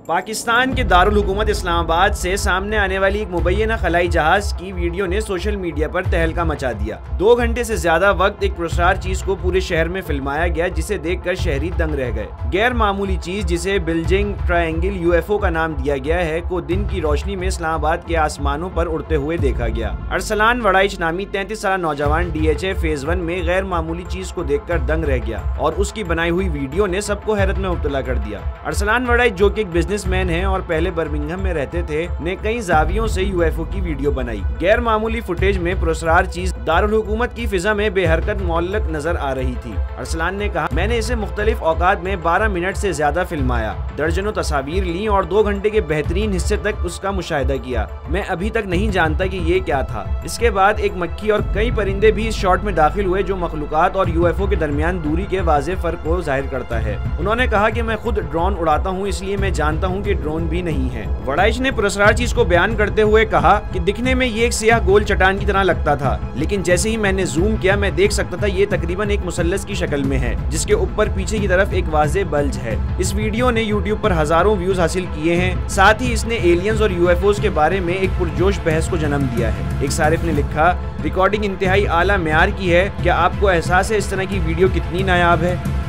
पाकिस्तान के दारुल हुकूमत इस्लामाबाद से सामने आने वाली एक मुबैना खलाई जहाज की वीडियो ने सोशल मीडिया पर तहलका मचा दिया। 2 घंटे से ज्यादा वक्त एक पुरस्कार चीज को पूरे शहर में फिल्माया गया, जिसे देखकर शहरी दंग रह गए। गैर मामूली चीज, जिसे बिल्जिंग ट्रायंगल UFO का नाम दिया गया है, को दिन की रोशनी में इस्लामाबाद के आसमानों पर उड़ते हुए देखा गया। अरसलान वड़ाइच नामी 33 साल नौजवान DHA फेज 1 में गैर मामूली चीज को देखकर दंग रह गया और उसकी बनाई हुई वीडियो ने सबको हैरत में मुब्तला कर दिया। अरसलान वड़ाइच, जो कि एक बिजनेसमैन है और पहले बर्मिंघम में रहते थे, ने कई जावियों से UFO की वीडियो बनाई। गैर मामूली फुटेज में पुरस्कार चीज दारुल हुकूमत की फिजा में बेहरकत मौल्लक नजर आ रही थी। अरसलान ने कहा, मैंने इसे मुख्तलिफ औकात में 12 मिनट से ज्यादा फिल्माया, दर्जनों तस्वीर ली और 2 घंटे के बेहतरीन हिस्से तक उसका मुशाहिदा किया। मैं अभी तक नहीं जानता कि ये क्या था। इसके बाद एक मक्खी और कई परिंदे भी इस शॉट में दाखिल हुए, जो मखलूकात और UFO के दरमियान दूरी के वाज़ेह फर्क को जाहिर करता है। उन्होंने कहा कि मैं खुद ड्रोन उड़ाता हूँ, इसलिए मैं जानता हूँ कि ड्रोन भी नहीं है। वड़ाइच ने पुरस्कार चीज को बयान करते हुए कहा कि दिखने में ये एक सियाह गोल चट्टान की तरह लगता था, लेकिन जैसे ही मैंने जूम किया मैं देख सकता था ये तकरीबन एक मुसल्लस की शक्ल में है, जिसके ऊपर पीछे की तरफ एक वाज़ेह बल्ज है। इस वीडियो ने यूट्यूब पर हजारों व्यूज हासिल किए हैं। साथ ही इसने एलियंस और UFOs के बारे में एक पुरजोश बहस को जन्म दिया है। एक सारिफ ने लिखा, रिकॉर्डिंग इंतहाई आला मेयार की है। क्या आपको एहसास है इस तरह की वीडियो कितनी नायाब है?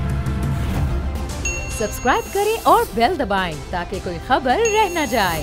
सब्सक्राइब करें और बेल दबाएं ताकि कोई खबर रह न जाए।